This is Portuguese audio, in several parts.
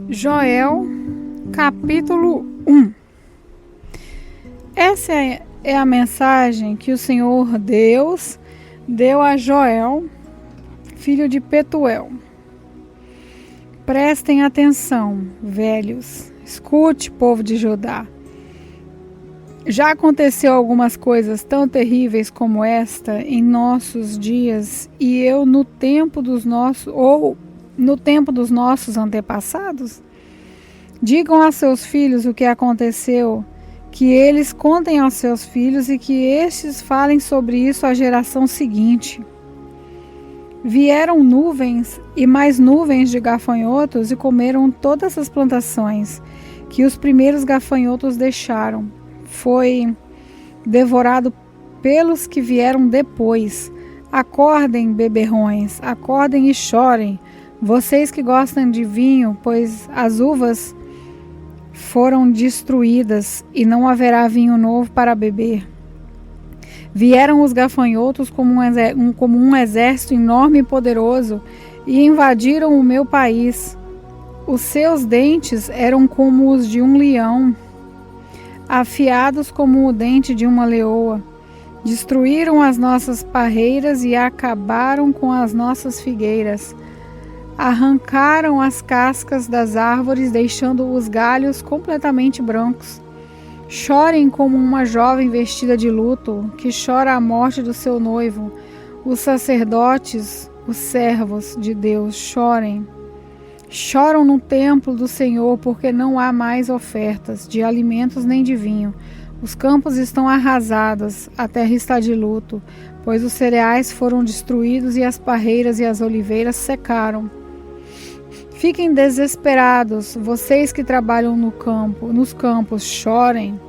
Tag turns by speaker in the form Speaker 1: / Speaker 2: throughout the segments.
Speaker 1: Joel, capítulo 1. Essa é a mensagem que o Senhor Deus deu a Joel, filho de Petuel. Prestem atenção, velhos. Escute, povo de Judá. Já aconteceu algumas coisas tão terríveis como esta em nossos dias, e eu no tempo dos nossos antepassados? Digam a seus filhos o que aconteceu, que eles contem aos seus filhos e que estes falem sobre isso à geração seguinte. Vieram nuvens e mais nuvens de gafanhotos e comeram todas as plantações que os primeiros gafanhotos deixaram. Foi devorado pelos que vieram depois. Acordem, beberrões, acordem e chorem, vocês que gostam de vinho, pois as uvas foram destruídas e não haverá vinho novo para beber. Vieram os gafanhotos como um exército enorme e poderoso e invadiram o meu país. Os seus dentes eram como os de um leão, afiados como o dente de uma leoa. Destruíram as nossas parreiras e acabaram com as nossas figueiras. Arrancaram as cascas das árvores, deixando os galhos completamente brancos. Chorem como uma jovem vestida de luto, que chora a morte do seu noivo. Os sacerdotes, os servos de Deus, chorem. Choram no templo do Senhor, porque não há mais ofertas de alimentos nem de vinho. Os campos estão arrasados, a terra está de luto, pois os cereais foram destruídos e as parreiras e as oliveiras secaram. Fiquem desesperados, vocês que trabalham nos campos, chorem.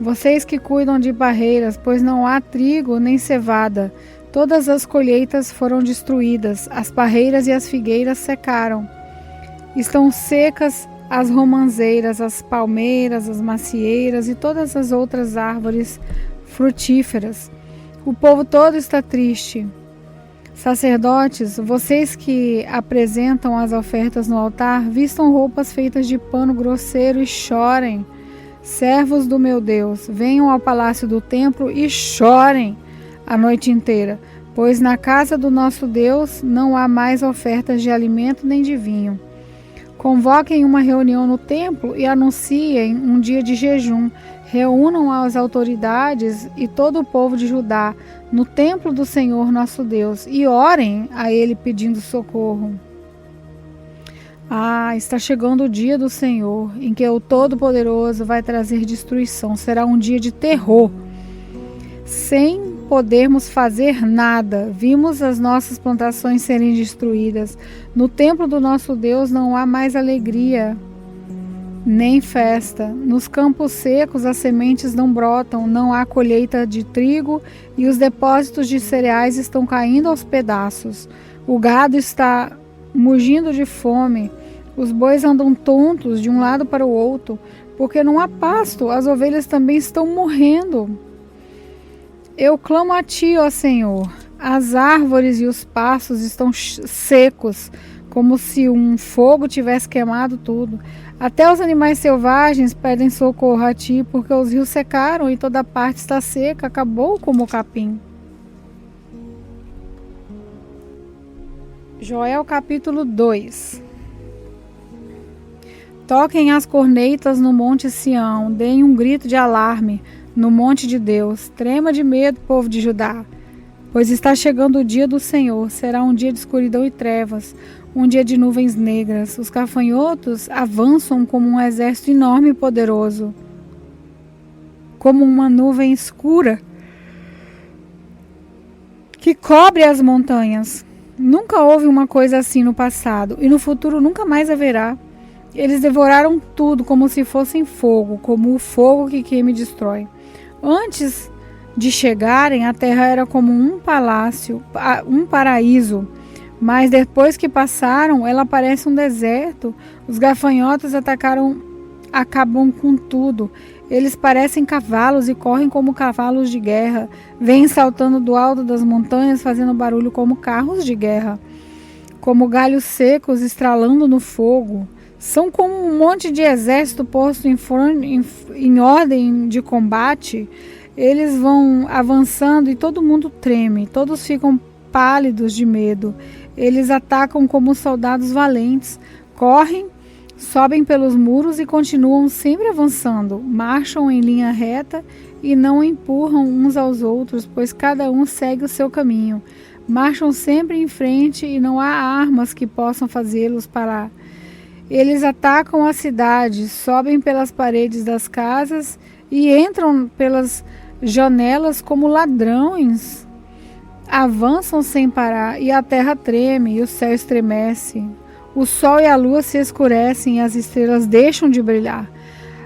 Speaker 1: Vocês que cuidam de parreiras, pois não há trigo nem cevada. Todas as colheitas foram destruídas, as parreiras e as figueiras secaram. Estão secas as romãzeiras, as palmeiras, as macieiras e todas as outras árvores frutíferas. O povo todo está triste. Sacerdotes, vocês que apresentam as ofertas no altar, vistam roupas feitas de pano grosseiro e chorem. Servos do meu Deus, venham ao palácio do templo e chorem a noite inteira, pois na casa do nosso Deus não há mais ofertas de alimento nem de vinho. Convoquem uma reunião no templo e anunciem um dia de jejum. Reúnam as autoridades e todo o povo de Judá no templo do Senhor nosso Deus e orem a Ele pedindo socorro. Está chegando o dia do Senhor, em que o Todo-Poderoso vai trazer destruição. Será um dia de terror. Sem podermos fazer nada, vimos as nossas plantações serem destruídas. No templo do nosso Deus não há mais alegria, nem festa. Nos campos secos as sementes não brotam, não há colheita de trigo e os depósitos de cereais estão caindo aos pedaços. O gado está mugindo de fome, os bois andam tontos de um lado para o outro, porque não há pasto, as ovelhas também estão morrendo. Eu clamo a Ti, ó Senhor, as árvores e os pastos estão secos, como se um fogo tivesse queimado tudo. Até os animais selvagens pedem socorro a Ti, porque os rios secaram e toda parte está seca, acabou como o capim. Joel capítulo 2. Toquem as cornetas no monte Sião, deem um grito de alarme no monte de Deus. Trema de medo, povo de Judá, pois está chegando o dia do Senhor. Será um dia de escuridão e trevas, um dia de nuvens negras. Os gafanhotos avançam como um exército enorme e poderoso, como uma nuvem escura que cobre as montanhas. Nunca houve uma coisa assim no passado, e no futuro nunca mais haverá. Eles devoraram tudo como se fossem fogo, como o fogo que queima e destrói. Antes de chegarem, a terra era como um palácio, um paraíso. Mas depois que passaram, ela parece um deserto. Os gafanhotos acabam com tudo. Eles parecem cavalos e correm como cavalos de guerra. Vêm saltando do alto das montanhas, fazendo barulho como carros de guerra. Como galhos secos estralando no fogo. São como um monte de exército posto em ordem de combate. Eles vão avançando e todo mundo treme, todos ficam pálidos de medo. Eles atacam como soldados valentes, correm, sobem pelos muros e continuam sempre avançando, marcham em linha reta e não empurram uns aos outros, pois cada um segue o seu caminho. Marcham sempre em frente e não há armas que possam fazê-los parar. Eles atacam a cidade, sobem pelas paredes das casas e entram pelas janelas como ladrões. Avançam sem parar e a terra treme e o céu estremece. O sol e a lua se escurecem e as estrelas deixam de brilhar.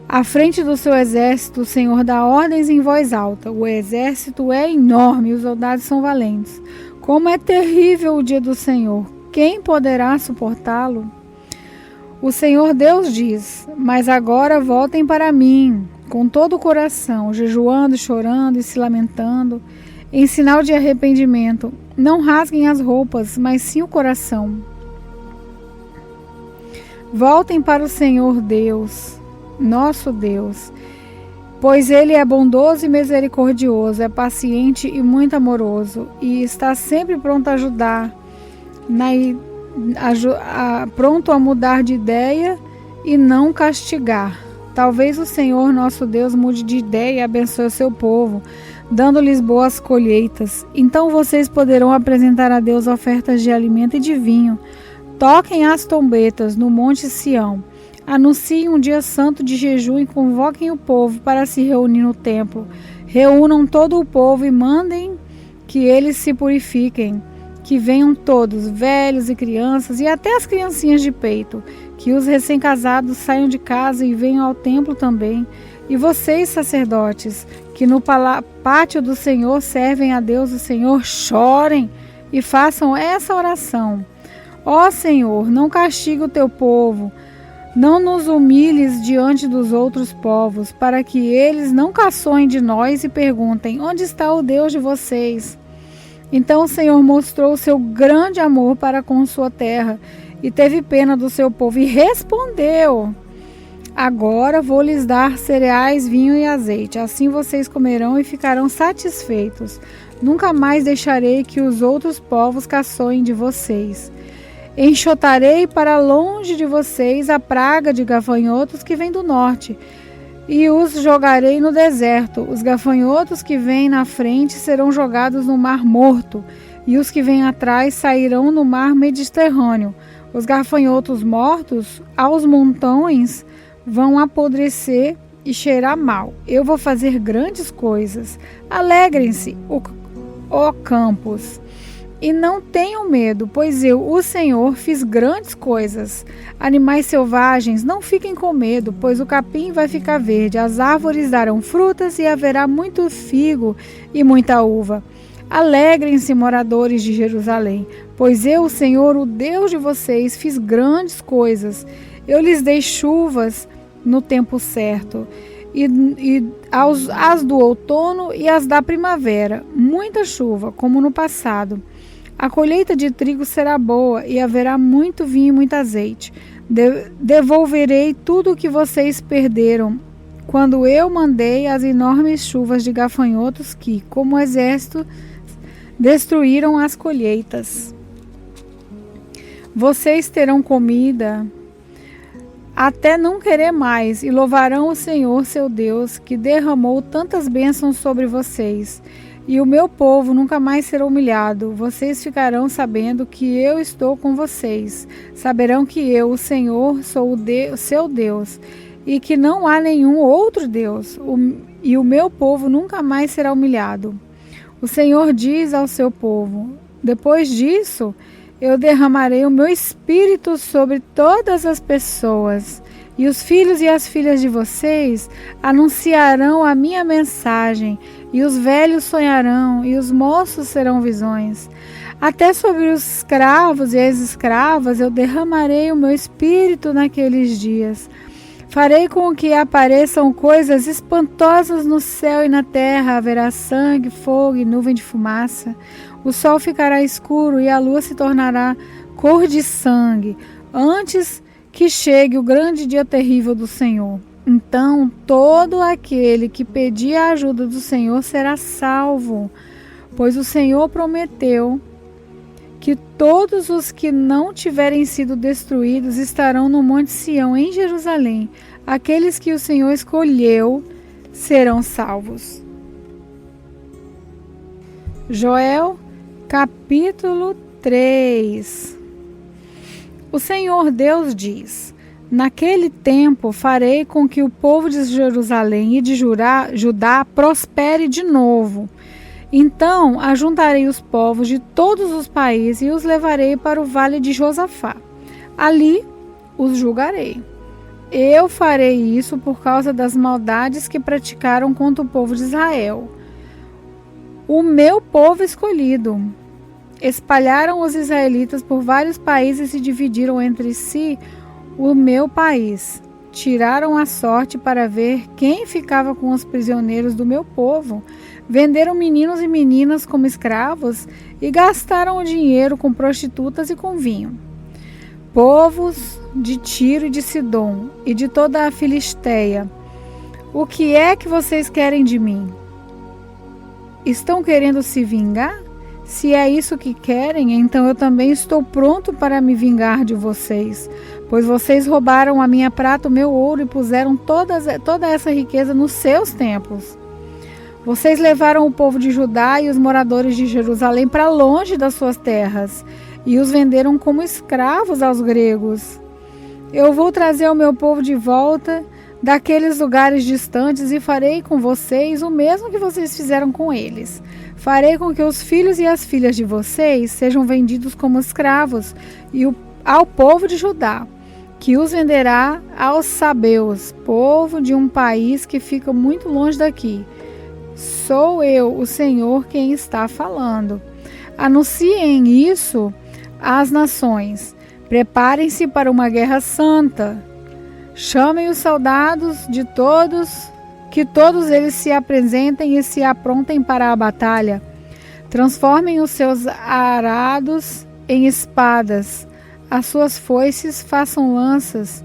Speaker 1: À frente do seu exército, o Senhor dá ordens em voz alta. O exército é enorme e os soldados são valentes. Como é terrível o dia do Senhor! Quem poderá suportá-lo? O Senhor Deus diz: mas agora voltem para mim, com todo o coração, jejuando, chorando e se lamentando, em sinal de arrependimento. Não rasguem as roupas, mas sim o coração. Voltem para o Senhor Deus, nosso Deus, pois Ele é bondoso e misericordioso, é paciente e muito amoroso, e está sempre pronto a ajudar, pronto a mudar de ideia e não castigar. Talvez o Senhor nosso Deus mude de ideia e abençoe o seu povo, dando-lhes boas colheitas. Então vocês poderão apresentar a Deus ofertas de alimento e de vinho. Toquem as trombetas no Monte Sião. Anunciem um dia santo de jejum e convoquem o povo para se reunir no templo. Reúnam todo o povo e mandem que eles se purifiquem. Que venham todos, velhos e crianças, e até as criancinhas de peito. Que os recém-casados saiam de casa e venham ao templo também. E vocês, sacerdotes, que no pátio do Senhor servem a Deus o Senhor, chorem e façam essa oração. Ó Senhor, não castigue o teu povo, não nos humilhes diante dos outros povos, para que eles não caçoem de nós e perguntem: onde está o Deus de vocês? Então o Senhor mostrou o seu grande amor para com sua terra e teve pena do seu povo e respondeu: agora vou lhes dar cereais, vinho e azeite, assim vocês comerão e ficarão satisfeitos. Nunca mais deixarei que os outros povos caçoem de vocês. Enxotarei para longe de vocês a praga de gafanhotos que vem do norte, e os jogarei no deserto. Os gafanhotos que vêm na frente serão jogados no mar morto, e os que vêm atrás sairão no mar Mediterrâneo. Os gafanhotos mortos aos montões vão apodrecer e cheirar mal. Eu vou fazer grandes coisas. Alegrem-se, ó campos. E não tenham medo, pois eu, o Senhor, fiz grandes coisas. Animais selvagens, não fiquem com medo, pois o capim vai ficar verde, as árvores darão frutas e haverá muito figo e muita uva. Alegrem-se, moradores de Jerusalém, pois eu, o Senhor, o Deus de vocês, fiz grandes coisas. Eu lhes dei chuvas no tempo certo, as do outono e as da primavera, muita chuva, como no passado. A colheita de trigo será boa e haverá muito vinho e muito azeite. Devolverei tudo o que vocês perderam, quando eu mandei as enormes chuvas de gafanhotos que, como exército, destruíram as colheitas. Vocês terão comida até não querer mais e louvarão o Senhor, seu Deus, que derramou tantas bênçãos sobre vocês. E o meu povo nunca mais será humilhado. Vocês ficarão sabendo que eu estou com vocês. Saberão que eu, o Senhor, sou o seu Deus, e que não há nenhum outro Deus. E o meu povo nunca mais será humilhado. O Senhor diz ao seu povo: depois disso, eu derramarei o meu espírito sobre todas as pessoas, e os filhos e as filhas de vocês anunciarão a minha mensagem, e os velhos sonharão, e os moços serão visões. Até sobre os escravos e as escravas eu derramarei o meu espírito naqueles dias. Farei com que apareçam coisas espantosas no céu e na terra. Haverá sangue, fogo e nuvem de fumaça. O sol ficará escuro e a lua se tornará cor de sangue, antes que chegue o grande dia terrível do Senhor. Então todo aquele que pedir a ajuda do Senhor será salvo, pois o Senhor prometeu que todos os que não tiverem sido destruídos estarão no Monte Sião, em Jerusalém. Aqueles que o Senhor escolheu serão salvos. Joel, capítulo 3. O Senhor Deus diz: naquele tempo farei com que o povo de Jerusalém e de Judá prospere de novo. Então ajuntarei os povos de todos os países e os levarei para o vale de Josafá. Ali os julgarei. Eu farei isso por causa das maldades que praticaram contra o povo de Israel, o meu povo escolhido. Espalharam os israelitas por vários países e dividiram entre si o meu país. Tiraram a sorte para ver quem ficava com os prisioneiros do meu povo. Venderam meninos e meninas como escravos e gastaram o dinheiro com prostitutas e com vinho. Povos de Tiro e de Sidom e de toda a Filisteia, o que é que vocês querem de mim? Estão querendo se vingar? Se é isso que querem, então eu também estou pronto para me vingar de vocês, pois vocês roubaram a minha prata, o meu ouro e puseram toda essa riqueza nos seus templos. Vocês levaram o povo de Judá e os moradores de Jerusalém para longe das suas terras e os venderam como escravos aos gregos. Eu vou trazer o meu povo de volta daqueles lugares distantes e farei com vocês o mesmo que vocês fizeram com eles. Farei com que os filhos e as filhas de vocês sejam vendidos como escravos ao povo de Judá, que os venderá aos sabeus, povo de um país que fica muito longe daqui. Sou eu, o Senhor, quem está falando. Anunciem isso às nações. Preparem-se para uma guerra santa. Chamem os soldados de todos, que todos eles se apresentem e se aprontem para a batalha. Transformem os seus arados em espadas, as suas foices façam lanças,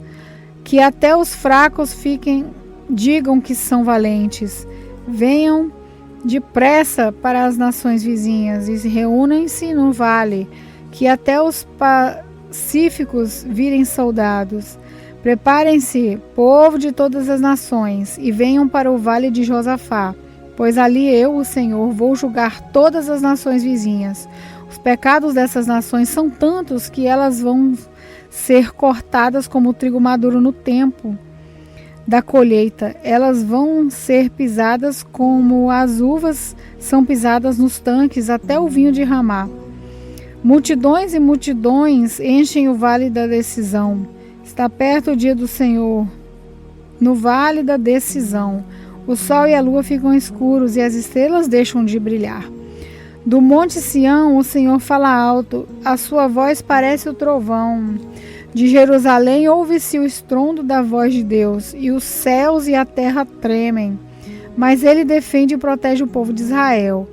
Speaker 1: que até os fracos digam que são valentes. Venham depressa para as nações vizinhas e reúnem-se no vale, que até os pacíficos virem soldados. Preparem-se, povo de todas as nações, e venham para o vale de Josafá, pois ali eu, o Senhor, vou julgar todas as nações vizinhas. Os pecados dessas nações são tantos que elas vão ser cortadas como o trigo maduro no tempo da colheita. Elas vão ser pisadas como as uvas são pisadas nos tanques até o vinho derramar. Multidões e multidões enchem o vale da decisão. Está perto o dia do Senhor, no vale da decisão. O sol e a lua ficam escuros e as estrelas deixam de brilhar. Do monte Sião o Senhor fala alto, a sua voz parece o trovão. De Jerusalém ouve-se o estrondo da voz de Deus, e os céus e a terra tremem. Mas ele defende e protege o povo de Israel.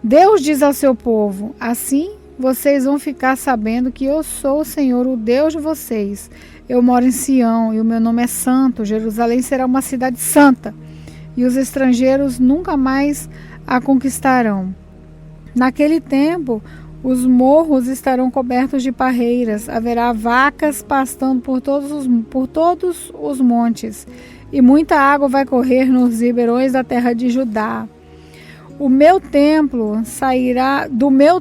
Speaker 1: Deus diz ao seu povo: assim vocês vão ficar sabendo que eu sou o Senhor, o Deus de vocês. Eu moro em Sião e o meu nome é santo. Jerusalém será uma cidade santa, e os estrangeiros nunca mais a conquistarão. Naquele tempo, os morros estarão cobertos de parreiras, haverá vacas pastando por todos os montes, e muita água vai correr nos ribeirões da terra de Judá. Do meu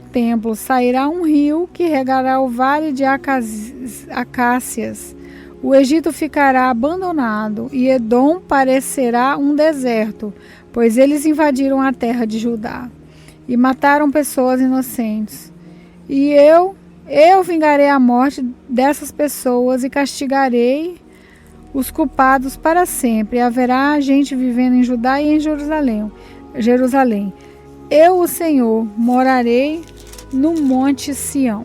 Speaker 1: templo sairá um rio que regará o vale de acácias. O Egito ficará abandonado e Edom parecerá um deserto, pois eles invadiram a terra de Judá e mataram pessoas inocentes. E eu vingarei a morte dessas pessoas e castigarei os culpados para sempre. Haverá gente vivendo em Judá e em Jerusalém. Eu, o Senhor, morarei no monte Sião.